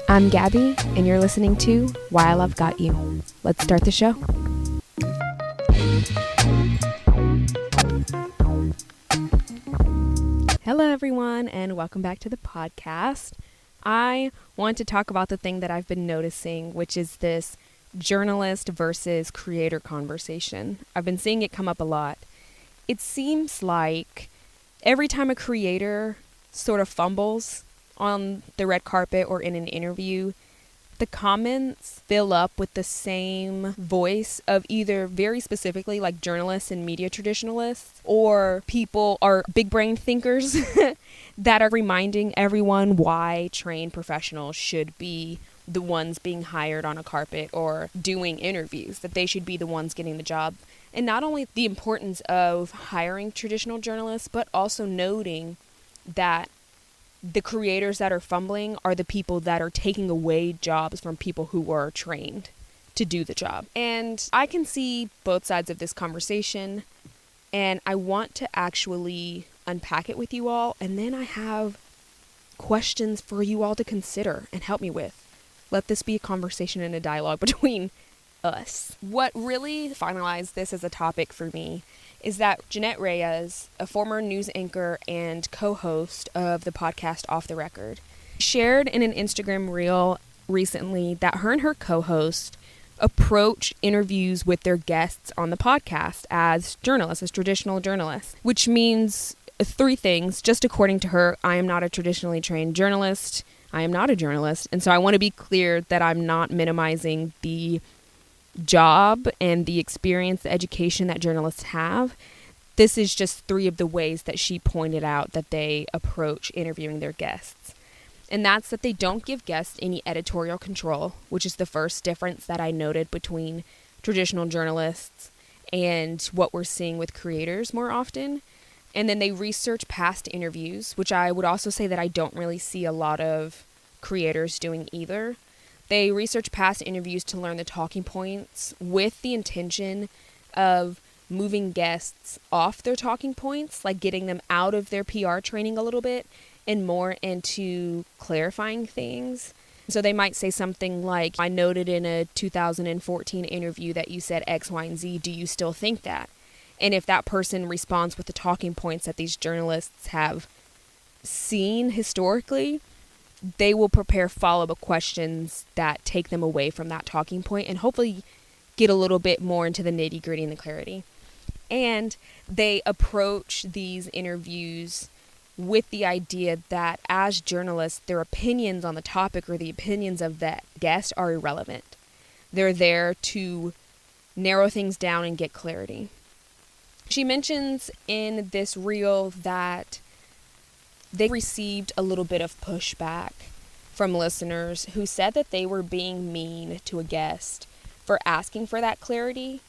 I'm Gabby, and you're listening to While I've Got You. Let's start the show. Hello, everyone, and welcome back to the podcast. I want to talk about the thing that I've been noticing, which is this journalist versus creator conversation. I've been seeing it come up a lot. It seems like every time a creator sort of fumbles on the red carpet or in an interview, the comments fill up with the same voice of either very specifically like journalists and media traditionalists, or people are big brain thinkers that are reminding everyone why trained professionals should be the ones being hired on a carpet or doing interviews, that they should be the ones getting the job. And not only the importance of hiring traditional journalists, but also noting that the creators that are fumbling are the people that are taking away jobs from people who were trained to do the job. And I can see both sides of this conversation, and I want to actually unpack it with you all. And then I have questions for you all to consider and help me with. Let this be a conversation and a dialogue between us. What really finalized this as a topic for me is that Jeanette Reyes, a former news anchor and co-host of the podcast Off the Record, shared in an Instagram reel recently that her and her co-host approach interviews with their guests on the podcast as journalists, as traditional journalists, which means three things. Just according to her, I am not a traditionally trained journalist. I am not a journalist. And so I want to be clear that I'm not minimizing the job and the experience, the education that journalists have. This is just three of the ways that she pointed out that they approach interviewing their guests. And that's that they don't give guests any editorial control, which is the first difference that I noted between traditional journalists and what we're seeing with creators more often. And then they research past interviews, which I would also say that I don't really see a lot of creators doing either. They research past interviews to learn the talking points with the intention of moving guests off their talking points, like getting them out of their PR training a little bit and more into clarifying things. So they might say something like, I noted in a 2014 interview that you said X, Y, and Z. Do you still think that? And if that person responds with the talking points that these journalists have seen historically, they will prepare follow-up questions that take them away from that talking point and hopefully get a little bit more into the nitty-gritty and the clarity. And they approach these interviews with the idea that as journalists, their opinions on the topic or the opinions of that guest are irrelevant. They're there to narrow things down and get clarity. She mentions in this reel that they received a little bit of pushback from listeners who said that they were being mean to a guest for asking for that clarity.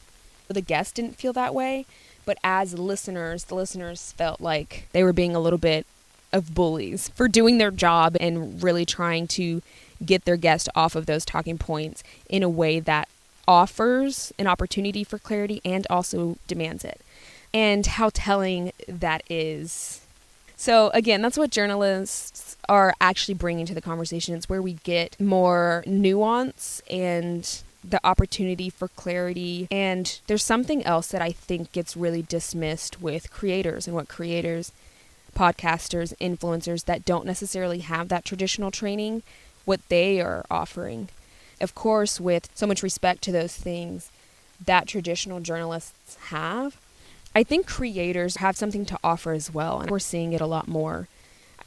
The guest didn't feel that way, but as listeners, the listeners felt like they were being a little bit of bullies for doing their job and really trying to get their guest off of those talking points in a way that offers an opportunity for clarity and also demands it. And how telling that is. So again, that's what journalists are actually bringing to the conversation. It's where we get more nuance and the opportunity for clarity. And there's something else that I think gets really dismissed with creators and what creators, podcasters, influencers that don't necessarily have that traditional training, what they are offering. Of course, with so much respect to those things that traditional journalists have, I think creators have something to offer as well, and we're seeing it a lot more.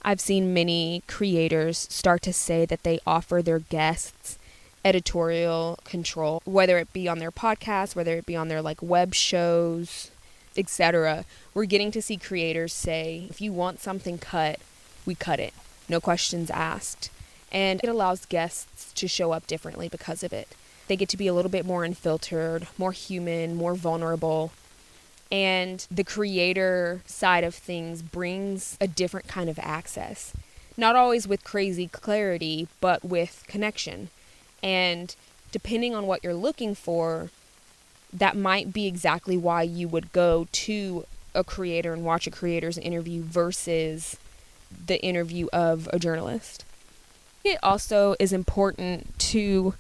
I've seen many creators start to say that they offer their guests editorial control, whether it be on their podcasts, whether it be on their web shows, etc. We're getting to see creators say, if you want something cut, we cut it. No questions asked. And it allows guests to show up differently because of it. They get to be a little bit more unfiltered, more human, more vulnerable. And the creator side of things brings a different kind of access. Not always with crazy clarity, but with connection. And depending on what you're looking for, that might be exactly why you would go to a creator and watch a creator's interview versus the interview of a journalist. It also is important to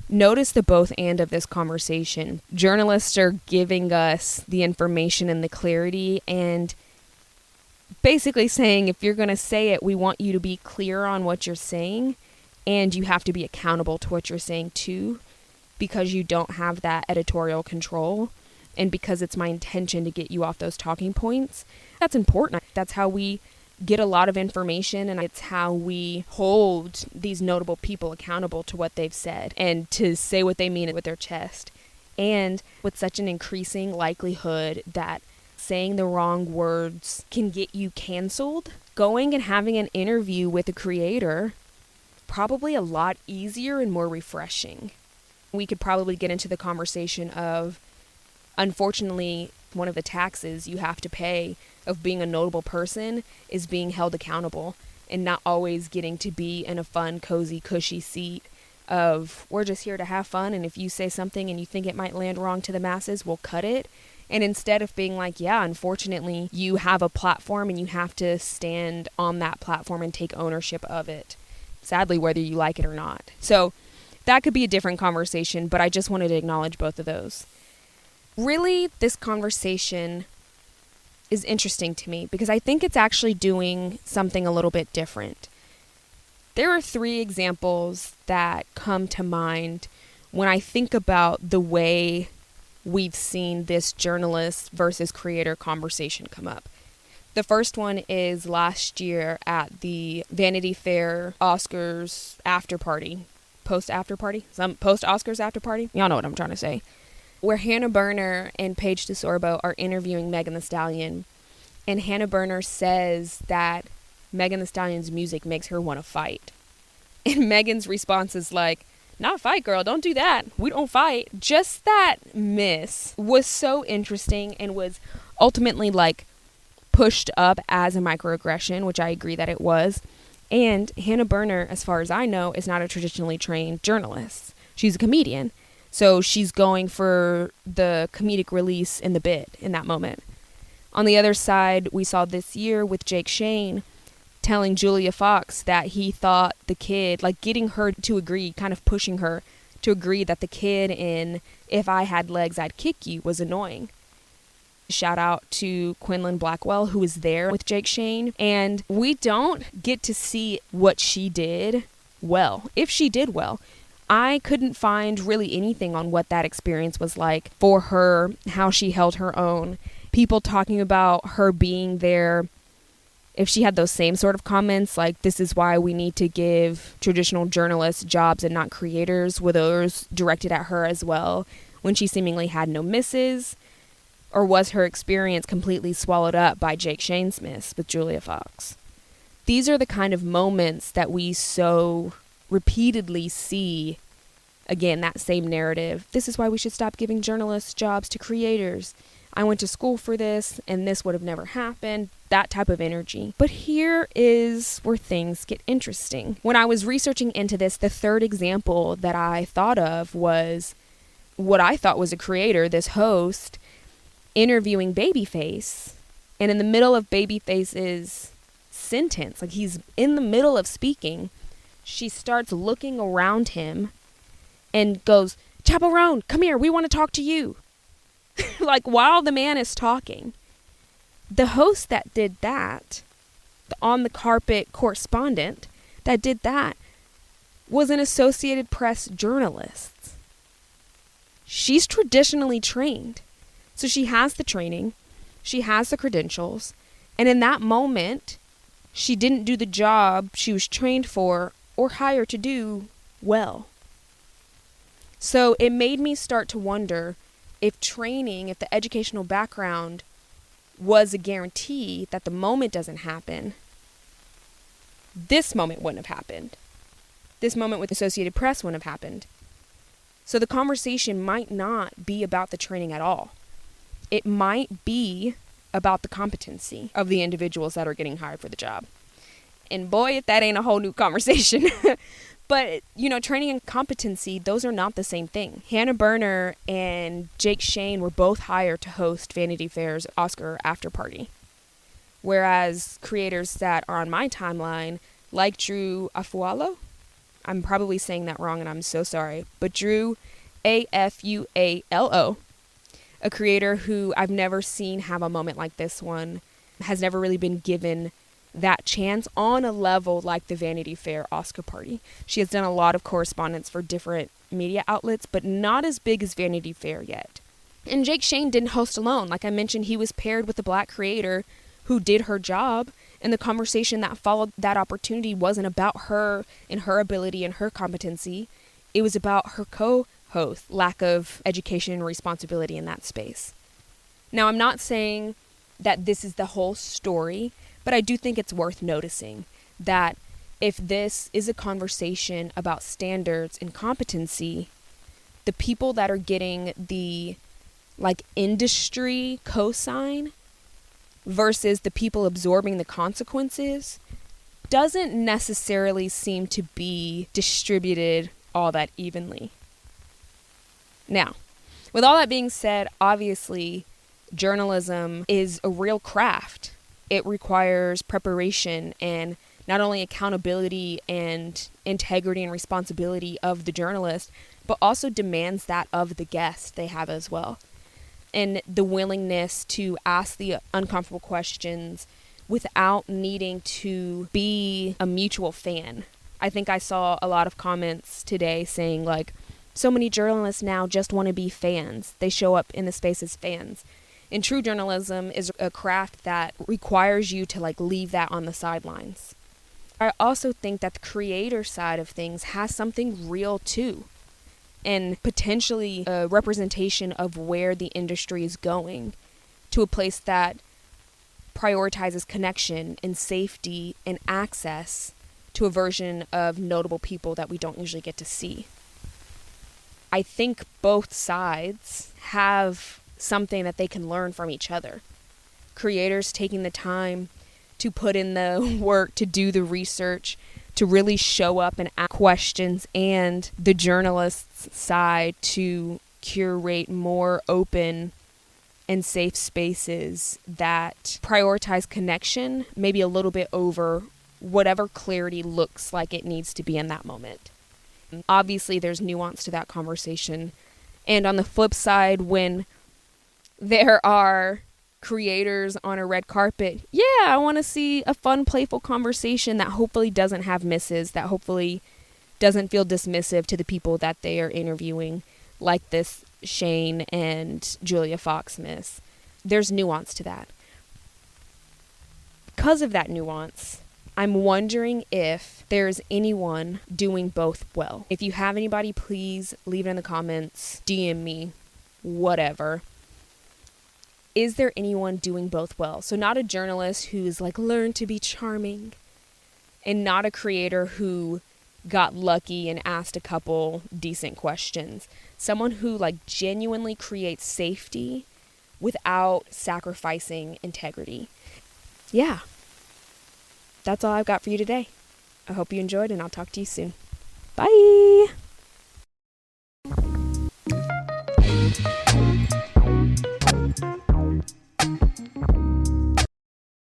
notice the both and of this conversation. Journalists are giving us the information and the clarity and basically saying, if you're going to say it, we want you to be clear on what you're saying, and you have to be accountable to what you're saying too, because you don't have that editorial control, and because it's my intention to get you off those talking points. That's important. That's how we get a lot of information, and it's how we hold these notable people accountable to what they've said and to say what they mean with their chest. And with such an increasing likelihood that saying the wrong words can get you canceled, going and having an interview with a creator, probably a lot easier and more refreshing. We could probably get into the conversation of, unfortunately, one of the taxes you have to pay of being a notable person is being held accountable and not always getting to be in a fun, cozy, cushy seat of, we're just here to have fun, and if you say something and you think it might land wrong to the masses, we'll cut it. And instead of being like, yeah, unfortunately, you have a platform and you have to stand on that platform and take ownership of it, sadly, whether you like it or not. So that could be a different conversation, but I just wanted to acknowledge both of those. Really, this conversation is interesting to me because I think it's actually doing something a little bit different. There are 3 examples that come to mind when I think about the way we've seen this journalist versus creator conversation come up. The first one is last year at the Vanity Fair Oscars after party. Post-Oscars after party? Y'all know what I'm trying to say. Where Hannah Berner and Paige DeSorbo are interviewing Megan Thee Stallion. And Hannah Berner says that Megan Thee Stallion's music makes her want to fight. And Megan's response is like, not fight, girl, don't do that. We don't fight. Just that miss was so interesting and was ultimately like pushed up as a microaggression, which I agree that it was. And Hannah Berner, as far as I know, is not a traditionally trained journalist. She's a comedian. So she's going for the comedic release in the bit in that moment. On the other side, we saw this year with Jake Shane telling Julia Fox that he thought the kid, like getting her to agree, kind of pushing her to agree that the kid in If I Had Legs, I'd Kick You was annoying. Shout out to Quinlan Blackwell, who was there with Jake Shane. And we don't get to see what she did well, if she did well. I couldn't find really anything on what that experience was like for her, how she held her own. People talking about her being there. If she had those same sort of comments, like, this is why we need to give traditional journalists jobs and not creators, were those directed at her as well, when she seemingly had no misses? Or was her experience completely swallowed up by Jake Shane Smith with Julia Fox? These are the kind of moments that we so repeatedly see. Again, that same narrative. This is why we should stop giving journalists jobs to creators. I went to school for this, and this would have never happened. That type of energy. But here is where things get interesting. When I was researching into this, the third example that I thought of was what I thought was a creator, this host, interviewing Babyface. And in the middle of Babyface's sentence, like he's in the middle of speaking, she starts looking around him and goes, "Chaperone, come here, we want to talk to you." Like while the man is talking. The host that did that, the on the carpet correspondent that did that, was an Associated Press journalist. She's traditionally trained. So she has the training, she has the credentials, and in that moment, she didn't do the job she was trained for or hired to do well. So it made me start to wonder if training, if the educational background was a guarantee that the moment doesn't happen, this moment wouldn't have happened. This moment with Associated Press wouldn't have happened. So the conversation might not be about the training at all. It might be about the competency of the individuals that are getting hired for the job. And boy, if that ain't a whole new conversation. But, you know, training and competency, those are not the same thing. Hannah Berner and Jake Shane were both hired to host Vanity Fair's Oscar after party. Whereas creators that are on my timeline, like Drew Afualo, I'm probably saying that wrong and I'm so sorry, but Drew Afullo, a creator who I've never seen have a moment like this one, has never really been given that chance on a level like the Vanity Fair Oscar party. She has done a lot of correspondence for different media outlets, but not as big as Vanity Fair yet. And Jake Shane didn't host alone. Like I mentioned, he was paired with a Black creator who did her job, and the conversation that followed that opportunity wasn't about her and her ability and her competency. It was about her co-host lack of education and responsibility in that space. Now, I'm not saying that this is the whole story, but I do think it's worth noticing that if this is a conversation about standards and competency, the people that are getting the industry cosign versus the people absorbing the consequences doesn't necessarily seem to be distributed all that evenly. Now, with all that being said, obviously, journalism is a real craft. It requires preparation and not only accountability and integrity and responsibility of the journalist, but also demands that of the guest they have as well. And the willingness to ask the uncomfortable questions without needing to be a mutual fan. I think I saw a lot of comments today saying so many journalists now just want to be fans. They show up in the space as fans. And true journalism is a craft that requires you to leave that on the sidelines. I also think that the creator side of things has something real too, and potentially a representation of where the industry is going, to a place that prioritizes connection and safety and access to a version of notable people that we don't usually get to see. I think both sides have something that they can learn from each other. Creators taking the time to put in the work, to do the research, to really show up and ask questions, and the journalist's side to curate more open and safe spaces that prioritize connection, maybe a little bit over whatever clarity looks like it needs to be in that moment. Obviously, there's nuance to that conversation. And on the flip side, when there are creators on a red carpet, I want to see a fun, playful conversation that hopefully doesn't have misses, that hopefully doesn't feel dismissive to the people that they are interviewing, like this Shane and Julia Foxsmith. There's nuance to that. Because of that nuance, I'm wondering if there's anyone doing both well. If you have anybody, please leave it in the comments, DM me, whatever. Is there anyone doing both well? So not a journalist who's learned to be charming, and not a creator who got lucky and asked a couple decent questions. Someone who genuinely creates safety without sacrificing integrity. Yeah. That's all I've got for you today. I hope you enjoyed, and I'll talk to you soon. Bye!